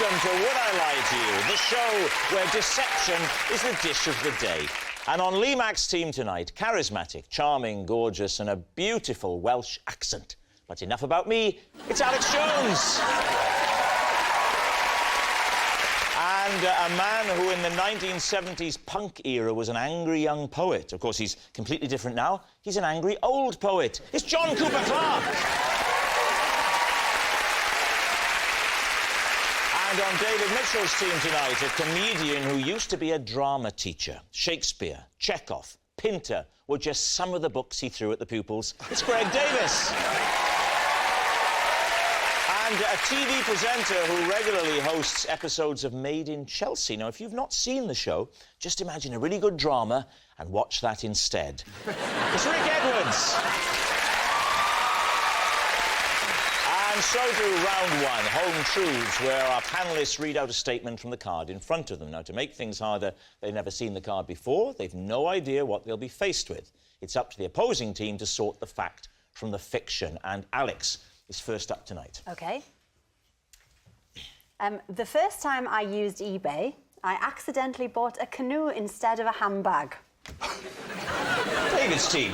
welcome to Would I Lie to You, the show where deception is the dish of the day. And on Lee Mack's team tonight, charismatic, charming, gorgeous, and a beautiful Welsh accent. But enough about me, it's Alex Jones. And a man who in the 1970s punk era was an angry young poet. Of course, he's completely different now. He's an angry old poet. It's John Cooper Clarke. And on David Mitchell's team tonight, a comedian who used to be a drama teacher. Shakespeare, Chekhov, Pinter were just some of the books he threw at the pupils. It's Greg Davies. And a TV presenter who regularly hosts episodes of Made in Chelsea. Now, if you've not seen the show, just imagine a really good drama and watch that instead. It's Rick Edwards. And so to round one, Home Truths, where our panellists read out a statement from the card in front of them. Now, to make things harder, they've never seen the card before. They've no idea what they'll be faced with. It's up to the opposing team to sort the fact from the fiction. And Alex is first up tonight. OK. The first time I used eBay, I accidentally bought a canoe instead of a handbag. David's team.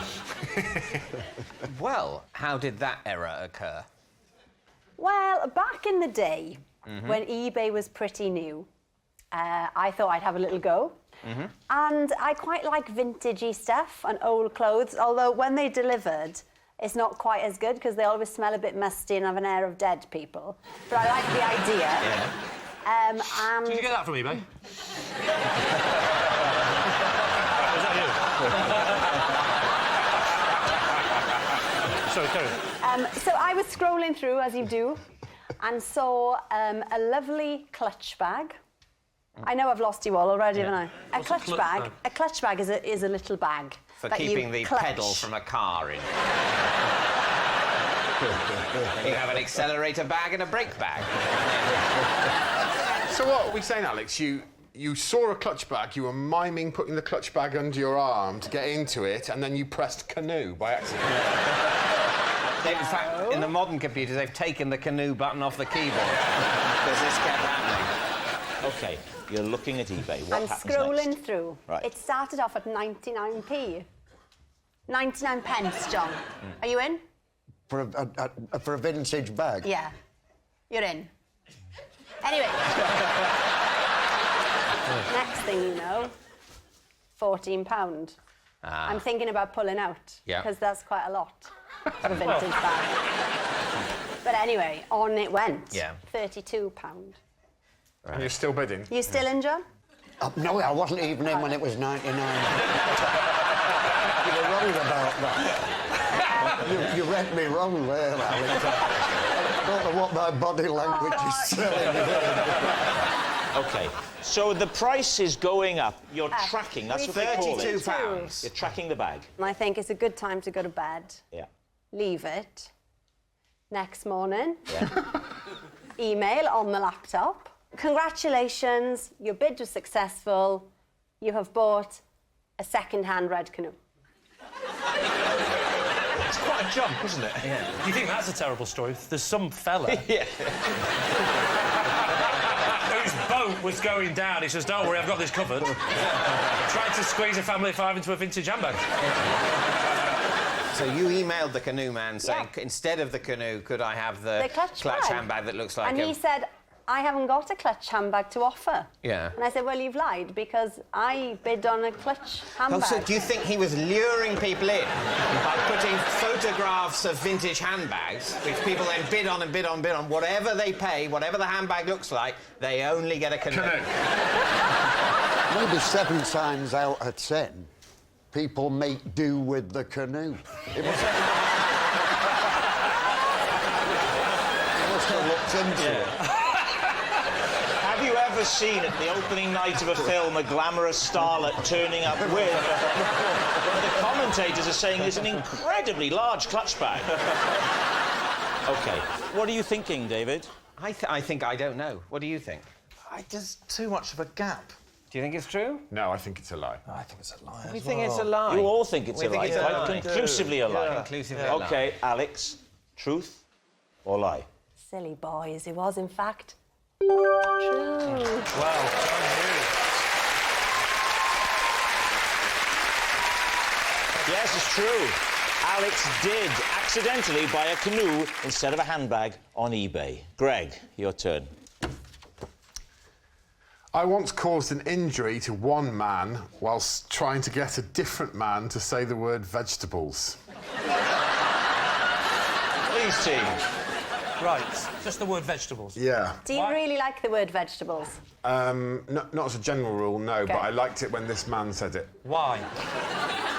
Well, how did that error occur? Well, back in the day, when eBay was pretty new, I thought I'd have a little go. And I quite like vintagey stuff and old clothes, although when they delivered, it's not quite as good because they always smell a bit musty and have an air of dead people. But I like the idea. Yeah. And... Did you get that from eBay? Was that you? Sorry, carry on. So I was scrolling through, as you do, and saw a lovely clutch bag. I know I've lost you all already, haven't I? A clutch bag. A clutch bag is a little bag. For keeping the pedal from a car in. You have an accelerator bag and a brake bag. So what are we saying, Alex? You saw a clutch bag, you were miming putting the clutch bag under your arm to get into it, and then you pressed canoe by accident. In fact, in the modern computers, they've taken the canoe button off the keyboard because this kept happening. OK, you're looking at eBay. What I'm happens scrolling next? through. Right. It started off at 99p. 99 pence, John. Are you in? For a vintage bag? Yeah. You're in. Anyway. Next thing you know, £14. I'm thinking about pulling out. Yeah. Because that's quite a lot for a vintage bag. But anyway, on it went. Yeah. £32. And you're still bidding? You still in, John? No, I wasn't even in when it was 99. You were wrong about that. You read me wrong there, Alex. I don't know what my body language is saying. OK, so the price is going up. You're tracking, that's what they call it. £32. You're tracking the bag. And I think it's a good time to go to bed. Yeah. Leave it. Next morning. Yeah. Email on the laptop. Congratulations, your bid was successful. You have bought a second-hand red canoe. It's quite a jump, isn't it? Yeah. You think that's a terrible story? There's some fella Yeah. whose boat was going down. He says, don't worry, I've got this covered. Tried to squeeze a family of 5 into a vintage handbag. So you emailed the canoe man saying, instead of the canoe, could I have the clutch bag. handbag that looks like And he said, I haven't got a clutch handbag to offer. Yeah. And I said, well, you've lied, because I bid on a clutch handbag. Oh, so do you think he was luring people in by putting photographs of vintage handbags, which people then bid on and bid on, bid on, whatever they pay, whatever the handbag looks like, they only get a canoe? Maybe 7 times out of 10, people make do with the canoe. It must have looked into it. Have you ever seen at the opening night of a film a glamorous starlet turning up with one of the commentators are saying there's an incredibly large clutch bag? OK, what are you thinking, David? I think I don't know. What do you think? There's too much of a gap. Do you think it's true? No, I think it's a lie. I think it's a lie. We think it's a lie. You all think it's We a think lie. it's a Quite lie. conclusively a lie. Conclusively a lie. OK, Alex, truth or lie? Silly boys, it was, in fact, True. Well done, you. Yes, it's true. Alex did accidentally buy a canoe instead of a handbag on eBay. Greg, your turn. I once caused an injury to one man whilst trying to get a different man to say the word vegetables. Please, team. Right, just the word vegetables. Yeah. Do you really like the word vegetables? Not as a general rule, no, Okay. but I liked it when this man said it. Why?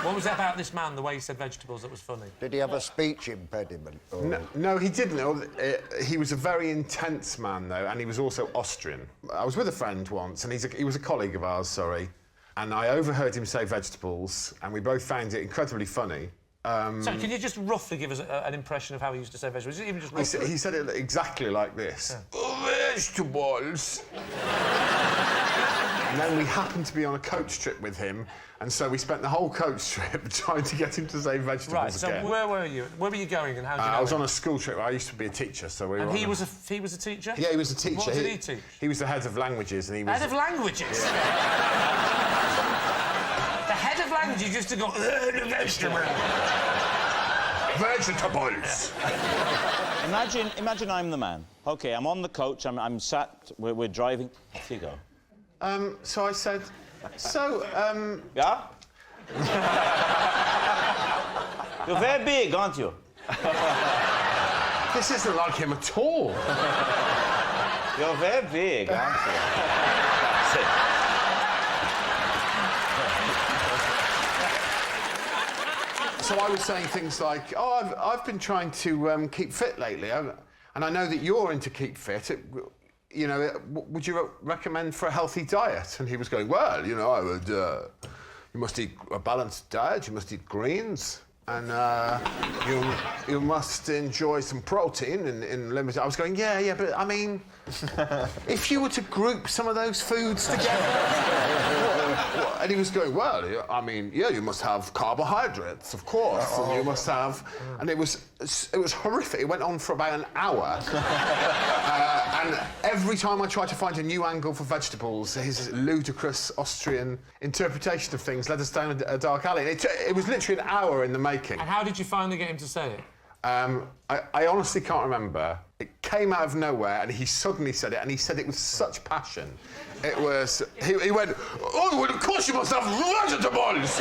What was it about this man, the way he said vegetables, that was funny? Did he have a speech impediment? Or... No, he didn't. He was a very intense man, though, and he was also Austrian. I was with a friend once, and he was a colleague of ours, sorry, and I overheard him say vegetables, and we both found it incredibly funny. So can you just roughly give us an impression of how he used to say vegetables? Even just He said it exactly like this. Yeah. Vegetables. And then we happened to be on a coach trip with him, and so we spent the whole coach trip trying to get him to say vegetables Right, so again. where were you? Where were you going and how did you know I was him? on a school trip. I used to be a teacher, so we were And on he was a teacher? Yeah, he was a teacher. What did he teach? He was the head of languages, and he was... Head of languages? The head of languages used to go, vegetables. Vegetables! Imagine I'm the man. OK, I'm on the coach, I'm sat, we're driving. Off you go. So I said, Yeah? You're very big, aren't you? this isn't like him at all. You're very big, aren't you? That's it. So I was saying things like, oh, I've been trying to keep fit lately, and I know that you're into keep fit. You know, would you recommend for a healthy diet? And he was going, well, you know, I would... you must eat a balanced diet, you must eat greens, and you must enjoy some protein in limited... I was going, yeah, but I mean, if you were to group some of those foods together... And he was going, well, I mean, yeah, you must have carbohydrates, of course, and you must have... And it was horrific. It went on for about an hour. And every time I tried to find a new angle for vegetables, his ludicrous Austrian interpretation of things led us down a dark alley. It was literally an hour in the making. And how did you finally get him to say it? I honestly can't remember. It came out of nowhere, and he suddenly said it, and he said it with such passion. It was... He went, oh, well, of course you must have vegetables!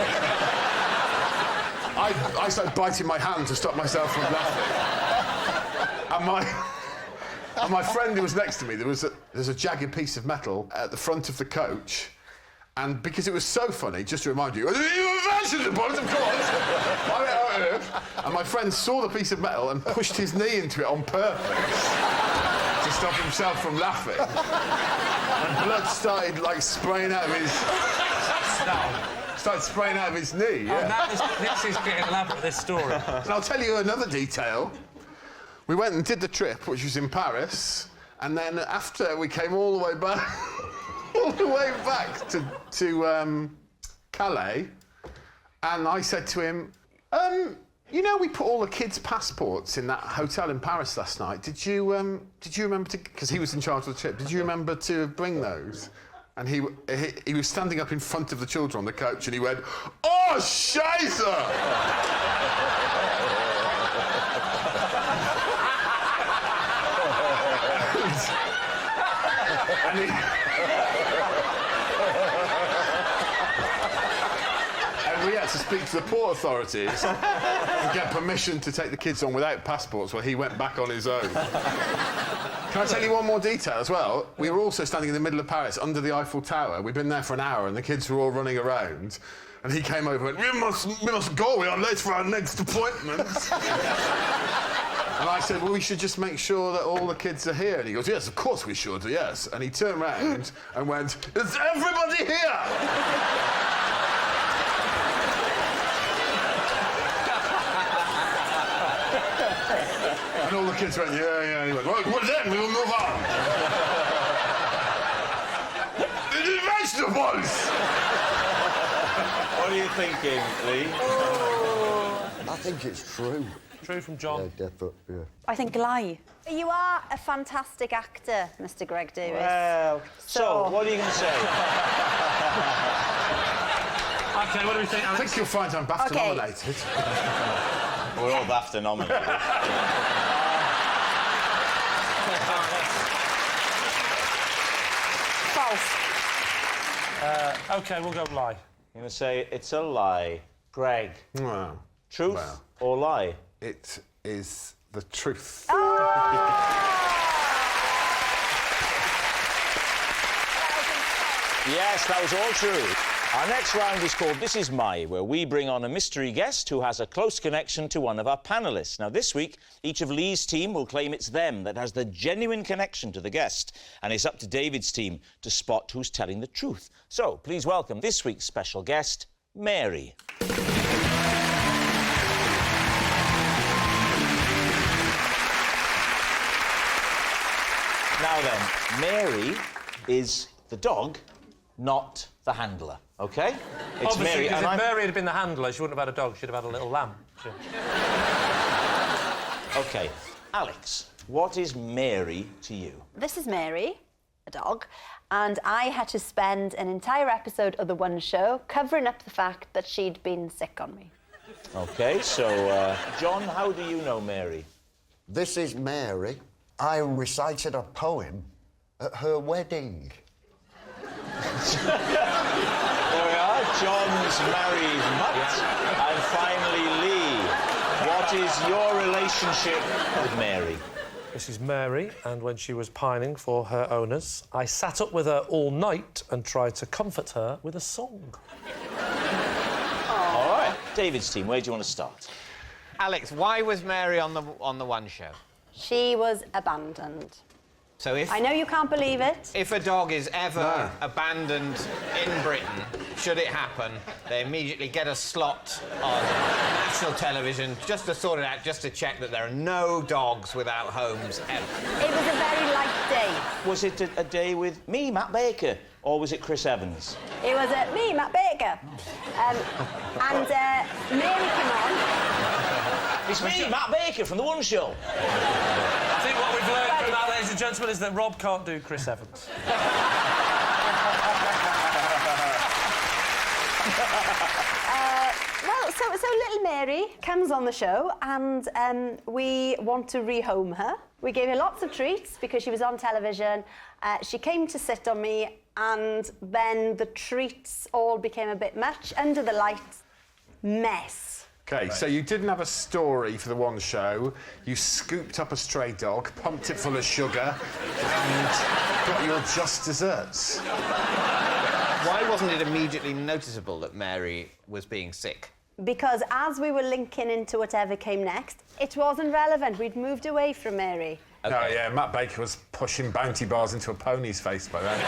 I started biting my hand to stop myself from laughing. And my friend who was next to me, there's a jagged piece of metal at the front of the coach, and because it was so funny, just to remind you, vegetables, of course! And my friend saw the piece of metal and pushed his knee into it on purpose to stop himself from laughing. And blood started, like, spraying out of his... Started spraying out of his knee, yeah. This is getting elaborate, this story. And I'll tell you another detail. We went and did the trip, which was in Paris, and then after we came all the way back... all the way back to Calais, and I said to him, you know, we put all the kids' passports in that hotel in Paris last night. Did you remember to... Because he was in charge of the trip. Did you remember to bring those? And he was standing up in front of the children on the coach, and he went, oh, Scheiße! And we had to speak to the port authorities and get permission to take the kids on without passports, while he went back on his own. Can I tell you one more detail as well? We were also standing in the middle of Paris, under the Eiffel Tower. We'd been there for an hour, and the kids were all running around. And he came over and went, we must go, we are late for our next appointment. And I said, well, we should just make sure that all the kids are here. And he goes, yes, of course we should, yes. And he turned round and went, is everybody here? And all the kids went, yeah. And he went, well, then we will move on. Vegetables! What are you thinking, Lee? I think it's true. True from John. Yeah, definitely, yeah. I think lie. You are a fantastic actor, Mr. Greg Davies. Well, so what are you going to say? OK, what do we think, I Alex? think you'll find I'm BAFTA Okay. nominated. We're all BAFTA nominated. False. OK, we'll go lie. You're going to say it's a lie. Greg, Well, truth Well. or lie? it is the truth. Yes, that was all true. Our next round is called This Is My, where we bring on a mystery guest who has a close connection to one of our panellists. Now, this week, each of Lee's team will claim it's them that has the genuine connection to the guest, and it's up to David's team to spot who's telling the truth. So, please welcome this week's special guest, Mary. Now then, Mary is the dog, not the handler, OK? It's Obviously, Mary, because and if I'm... Mary had been the handler, she wouldn't have had a dog, she'd have had a little lamb. OK, Alex, what is Mary to you? This is Mary, a dog, and I had to spend an entire episode of the One Show covering up the fact that she'd been sick on me. OK, so, John, how do you know Mary? This is Mary. I recited a poem at her wedding. There we are, John's married Mutt, and finally Lee. What is your relationship with Mary? This is Mary, and when she was pining for her owners, I sat up with her all night and tried to comfort her with a song. All right, David's team, where do you want to start? Alex, why was Mary on the One Show? She was abandoned. So I know you can't believe it. if a dog is ever abandoned in Britain, should it happen, they immediately get a slot on national television just to sort it out, just to check that there are no dogs without homes ever. It was a very light day. Was it a day with me, Matt Baker, or was it Chris Evans? It was me, Matt Baker. And Mary came on. It's me, Matt Baker, from The One Show. I think what we've learned from that, ladies and gentlemen, is that Rob can't do Chris Evans. Well, so little Mary comes on the show and we want to rehome her. We gave her lots of treats because she was on television. She came to sit on me and then the treats all became a bit much. Under the lights, mess. OK, so you didn't have a story for the One Show. You scooped up a stray dog, pumped it full of sugar, and got your just desserts. Why wasn't it immediately noticeable that Mary was being sick? Because as we were linking into whatever came next, it wasn't relevant. We'd moved away from Mary. Okay. Oh, yeah, Matt Baker was pushing bounty bars into a pony's face by then.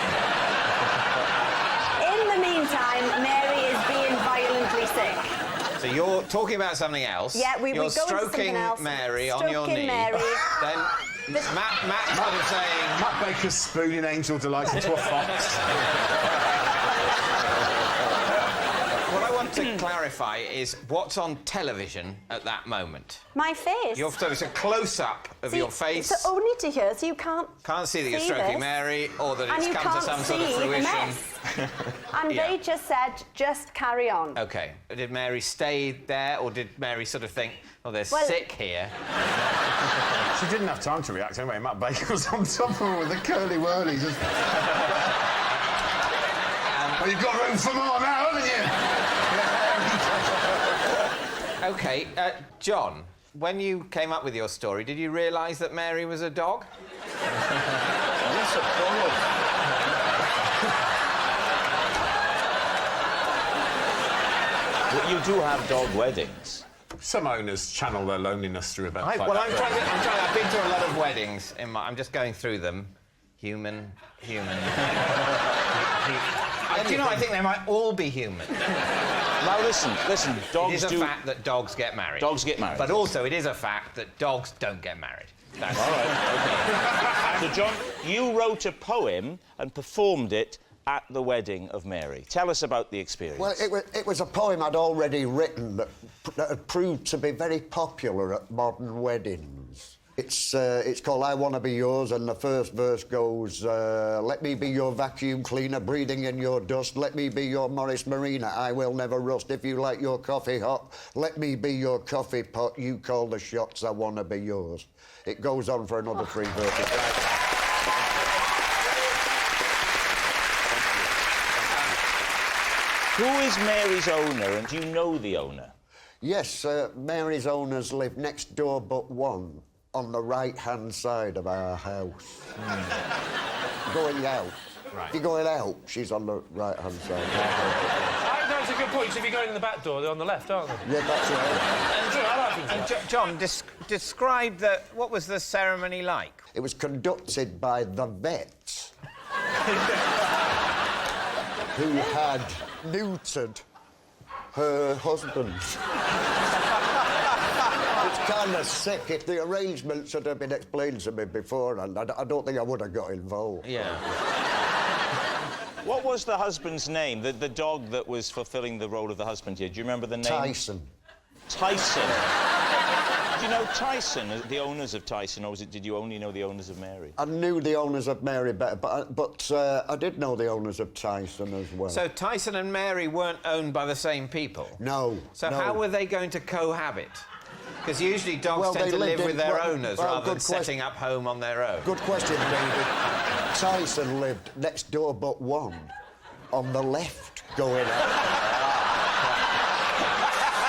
In the meantime, Mary is being violently sick. So you're talking about something else. Yeah, we you're go into something stroking else. Mary on your knee. Stroking Mary. Then Matt sort of saying... Matt Baker's spooning Angel Delight into a fox. What I want to clarify is what's on television at that moment. My face. So it's a close-up of your face. It's only to here, so you can't See that you're stroking this. Mary, or that And it's you come to some can't sort of see the fruition. mess. And Yeah. they just said, just carry on. OK. Did Mary stay there, or did Mary sort of think, oh, they're Well- sick here? She didn't have time to react anyway. Matt Baker was on top of her with the curly whirly. Just... Well, you've got room for more now, haven't you? OK. John, when you came up with your story, did you realise that Mary was a dog? Yes, of course. Well, you do have dog weddings. Some owners channel their loneliness through events like Well, that. I've been to a lot of weddings. I'm just going through them. Human. Do you know, I think they might all be human. Now, listen, dogs It is do... a fact that dogs get married. Dogs get married. But also, it is a fact that dogs don't get married. That's All right, OK. So, John, you wrote a poem and performed it at the wedding of Mary. Tell us about the experience. Well, it was a poem I'd already written that had proved to be very popular at modern weddings. It's called I Wanna Be Yours, and the first verse goes, let me be your vacuum cleaner, breathing in your dust. Let me be your Morris Marina, I will never rust. If you like your coffee hot, let me be your coffee pot. You call the shots, I wanna be yours. It goes on for another 3 verses. Who is Mary's owner, and do you know the owner? Yes, Mary's owners live next door but one, on the right-hand side of our house. Going out. Right. If you're going out, she's on the right-hand side. That's a good point, 'cause if you're going in the back door, they're on the left, aren't they? Yeah, that's right. And John, describe what was the ceremony like? It was conducted by the vet who had neutered her husband. It's kind of sick. If the arrangements had been explained to me beforehand, I don't think I would have got involved. Yeah. What was the husband's name? The dog that was fulfilling the role of the husband here. Do you remember the name? Tyson. Tyson. Do you know Tyson, the owners of Tyson, or did you only know the owners of Mary? I knew the owners of Mary better, but I did know the owners of Tyson as well. So Tyson and Mary weren't owned by the same people? No. So no. how were they going to cohabit? Because usually dogs Well, tend they to live lived with in- their well, owners well, rather than good question. setting up home on their own. Good question, David. Tyson lived next door but one, on the left, going out.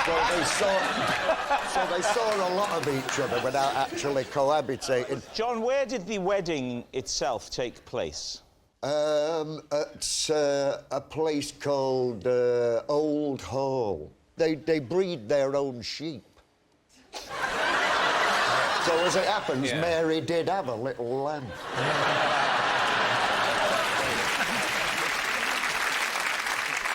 So they saw a lot of each other without actually cohabitating. John, where did the wedding itself take place? At a place called Old Hall. They breed their own sheep. So as it happens, Yeah. Mary did have a little lamb.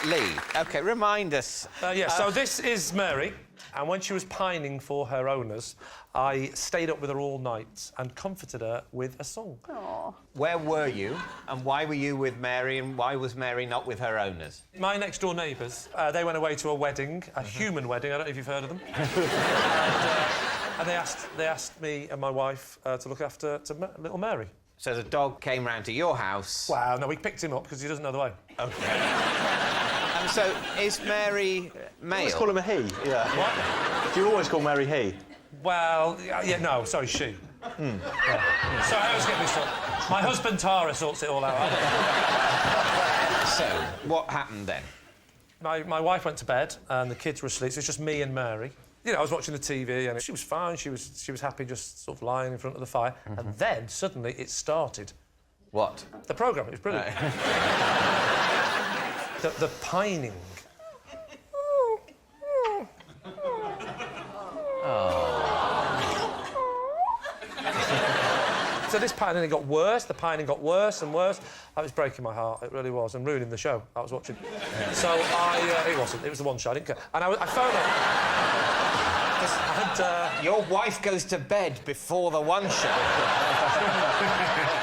Lee, OK, remind us. So this is Mary, and when she was pining for her owners, I stayed up with her all night and comforted her with a song. Aww. Where were you, and why were you with Mary, and why was Mary not with her owners? My next-door neighbours, they went away to a wedding, a human wedding, I don't know if you've heard of them. and they asked me and my wife to look after little Mary. So the dog came round to your house. Well, no, we picked him up because he doesn't know the way. OK. And so, is Mary male? Always call him a he, yeah. What? Do you always call Mary he? Well, yeah, no, sorry, she. Yeah. Sorry, I was getting mixed up. My husband Tara sorts it all out. So, what happened then? My wife went to bed and the kids were asleep, so it's just me and Mary. You know, I was watching the TV and she was fine, she was happy just sort of lying in front of the fire. And then, suddenly, it started. What? The programme, it was brilliant. The pining. So this pining got worse, the pining got worse and worse. That was breaking my heart, it really was, and ruining the show I was watching. So it wasn't, it was the one show, I didn't care. And I phoned her. And, Your wife goes to bed before the one show.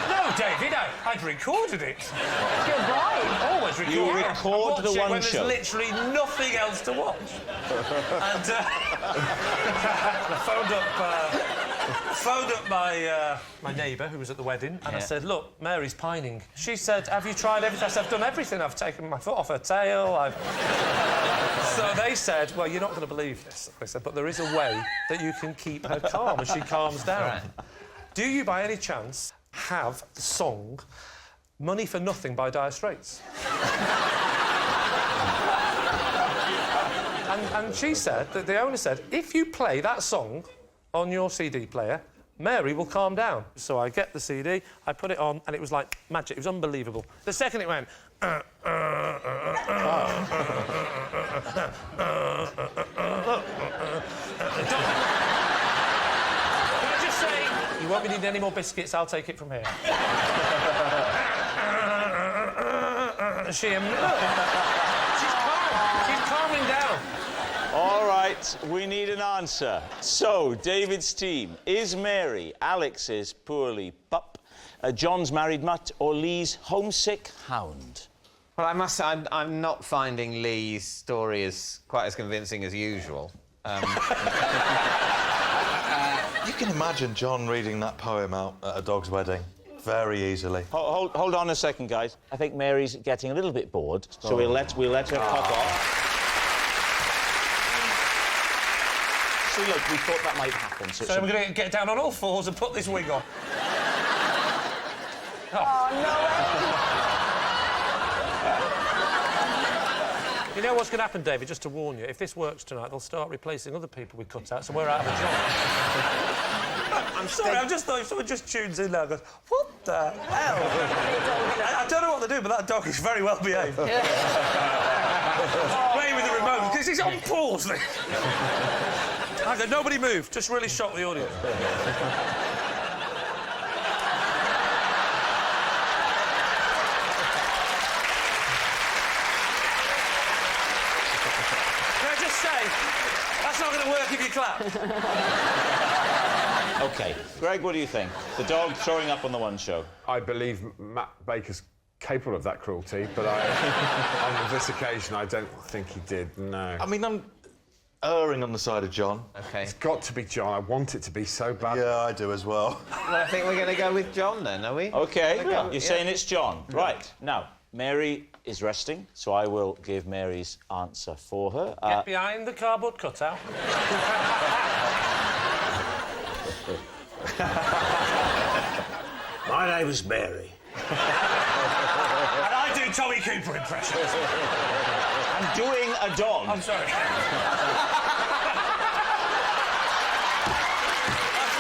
No, David, I'd recorded it. You're right. Always record. You record the one when show. there's literally nothing else to watch. And I phoned up my neighbour who was at the wedding, and I said, "Look, Mary's pining." She said, "Have you tried everything?" I said, "I've done everything. I've taken my foot off her tail. So they said, "Well, you're not going to believe this." They said, "But there is a way that you can keep her calm, and she calms down." Right. Do you, by any chance, have the song "Money for Nothing" by Dire Straits? and she said that the owner said, if you play that song on your CD player, Mary will calm down. So I get the CD, I put it on, and it was like magic. It was unbelievable. The second it went... Can I just say, you won't be needing any more biscuits, I'll take it from here. She's calm. She's calming down. All right, we need an answer. So, David's team, is Mary Alex's poorly pup, John's married mutt, or Lee's homesick hound? Well, I must say, I'm not finding Lee's story as quite as convincing as usual. You can imagine John reading that poem out at a dog's wedding very easily. Hold on a second, guys. I think Mary's getting a little bit bored, so we'll let her pop off. See, look, we thought that might happen. So we're going to get down on all fours and put this wig on. Oh, no way! You know what's going to happen, David, just to warn you, if this works tonight, they'll start replacing other people we cut out, so we're out of a job. I'm sorry, I just thought if someone just tunes in now and goes, what the hell? I don't know what they do, but that dog is very well behaved. Playing with the remote, because he's on pause. I go, nobody move, just really shock the audience. Can I just say, that's not going to work if you clap. OK. Greg, what do you think? The dog showing up on the One Show. I believe Matt Baker's capable of that cruelty, but on this occasion, I don't think he did, no. I mean, I'm erring on the side of John. OK. It's got to be John. I want it to be so bad. Yeah, I do as well. Well, I think we're going to go with John then, are we? OK, you're saying it's John. Right. Now, Mary is resting, so I will give Mary's answer for her. Get behind the cardboard cutout. My name is Mary. And I do Tommy Cooper impressions. I'm doing a dog. I'm sorry. That's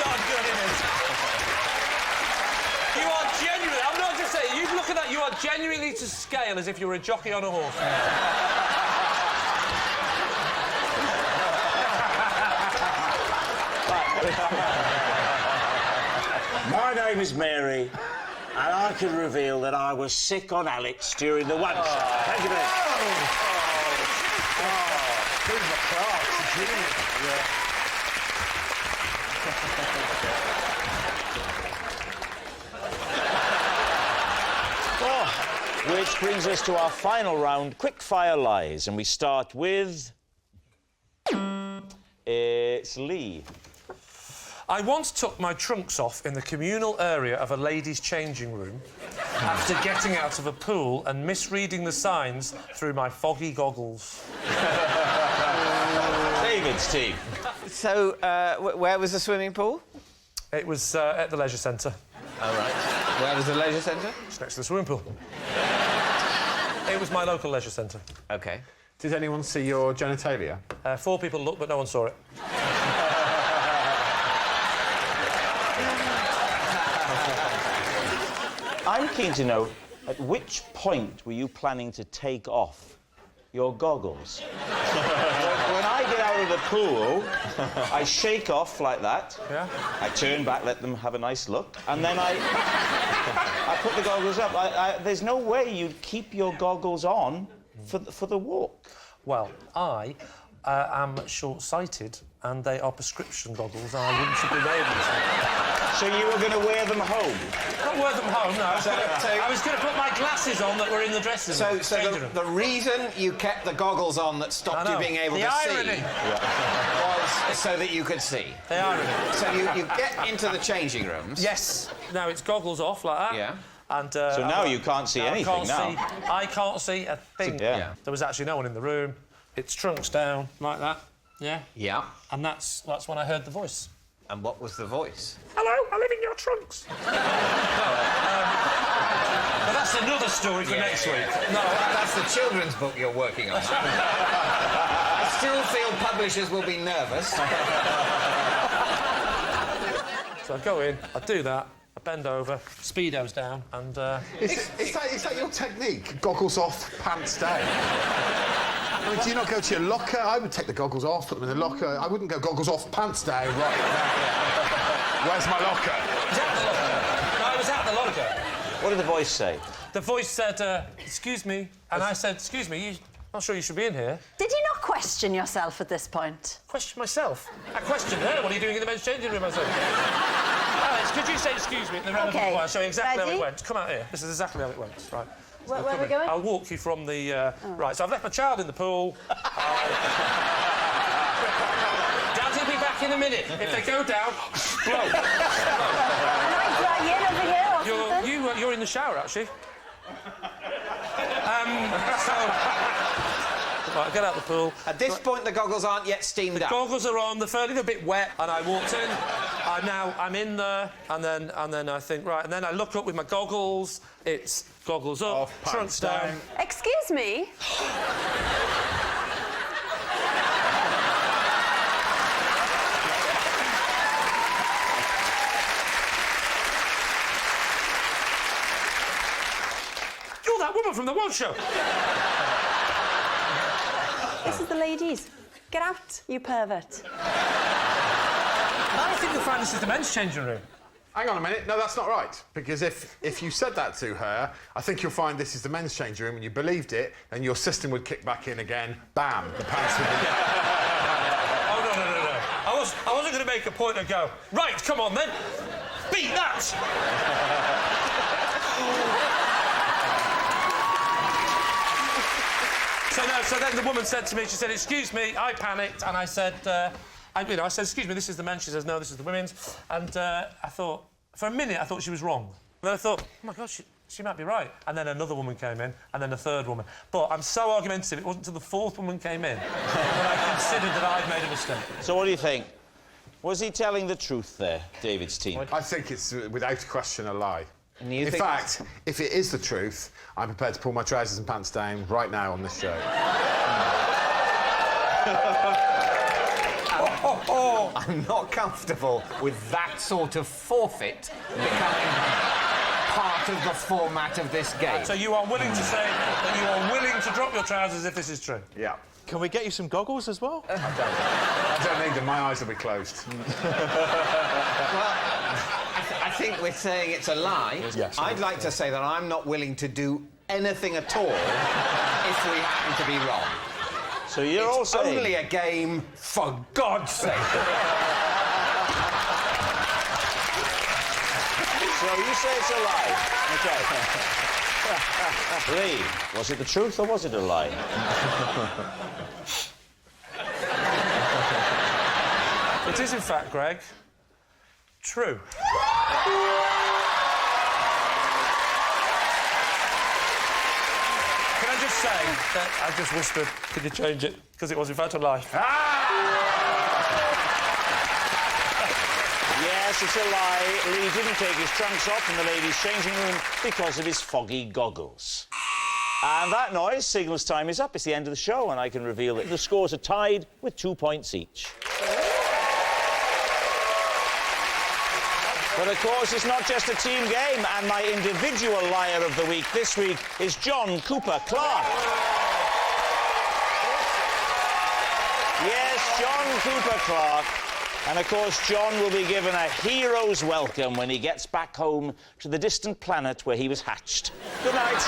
not good, is it? You are genuinely... I'm not just saying... You look at that, you are genuinely to scale as if you were a jockey on a horse. My name is Mary, and I can reveal that I was sick on Alex during the One Show. Thank you very much. Cooper Clarke, Which brings us to our final round, quick-fire lies, and we start with... It's Lee. I once took my trunks off in the communal area of a ladies' changing room after getting out of a pool and misreading the signs through my foggy goggles. David's team. So, where was the swimming pool? It was at the leisure centre. All right. Where was the leisure centre? It's next to the swimming pool. It was my local leisure centre. OK. Did anyone see your genitalia? 4 people looked, but no one saw it. I'm keen to know, at which point were you planning to take off your goggles? When I get out of the pool, I shake off like that. Yeah? I turn back, let them have a nice look, and then I put the goggles up. There's no way you'd keep your goggles on for the walk. Well, I am short-sighted, and they are prescription goggles, and I wouldn't have been able to. So you were going to wear them home? Not wear them home, no. So I was going to put my glasses on that were in the dressing room. So the reason you kept the goggles on that stopped you being able to see was so that you could see. The irony. So you get into the changing rooms. Yes. Now it's goggles off like that. Yeah. And, so now you can't see anything now. I can't see a thing. Yeah. There was actually no one in the room. It's trunks down like that. Yeah. Yeah. And that's when I heard the voice. And what was the voice? Hello, I live in your trunks. But that's another story for next week. No, that's the children's book you're working on. I still feel publishers will be nervous. So I go in, I do that, I bend over, speedo's down, and... Is that your technique? Goggles off, pants down? I mean, do you not go to your locker? I would take the goggles off, put them in the locker. I wouldn't go goggles off, pants down, right now. Where's my locker? I was at the locker. What did the voice say? The voice said, excuse me, and I said, excuse me, I'm not sure you should be in here. Did you not question yourself at this point? Question myself? I questioned her. What are you doing in the men's changing room? I said, Alex, could you say excuse me in the relevant way? I'll show you exactly how it went. Come out here. This is exactly how it went. Right. Where are we going? I'll walk you from the... Right, so I've left my child in the pool. Dad will be back in a minute. If they go down, blow. And I drag you in over here or something? You're in the shower, actually. Right, get out the pool. At this point, the goggles aren't yet steamed up. Goggles are on, they're a bit wet, and I walked in. I'm in there, and then I think, right, and then I look up with my goggles. It's goggles up, Off, trunks down. Excuse me? You're that woman from the One Show. This is the ladies. Get out, you pervert. I think you'll find this is the men's changing room. Hang on a minute. No, that's not right. Because if you said that to her, I think you'll find this is the men's changing room and you believed it, and your system would kick back in again. Bam, the pants would be... Oh, no. I wasn't going to make a point and go, right, come on then. Beat that! So then the woman said to me, she said, excuse me, I panicked, and I said, I said, excuse me, this is the men's. She says, no, this is the women's. And I thought, for a minute, I thought she was wrong. Then I thought, oh, my God, she might be right. And then another woman came in, and then a third woman. But I'm so argumentative, it wasn't until the fourth woman came in that I considered that I'd made a mistake. So what do you think? Was he telling the truth there, David's team? I think it's, without question, a lie. In fact, if it is the truth, I'm prepared to pull my trousers and pants down right now on this show. I'm not comfortable with that sort of forfeit becoming part of the format of this game. So you are willing to say that you are willing to drop your trousers if this is true? Yeah. Can we get you some goggles as well? I don't need them. My eyes will be closed. Well, I think we're saying it's a lie. Yes. I'd like to say that I'm not willing to do anything at all if we happen to be wrong. So you're It's all saying... only a game, for God's sake. So you say it's a lie. OK. Lee, was it the truth or was it a lie? It is, in fact, Greg, true. Can I just say that I just whispered, could you change it? Because it was, in fact, a lie. Yes, it's a lie. Lee didn't take his trunks off in the ladies' changing room because of his foggy goggles. And that noise signals time is up. It's the end of the show, and I can reveal that the scores are tied with 2 points each. But, of course, it's not just a team game, and my individual liar of the week this week is John Cooper Clarke. Yes, John Cooper Clarke. And, of course, John will be given a hero's welcome when he gets back home to the distant planet where he was hatched. Good night.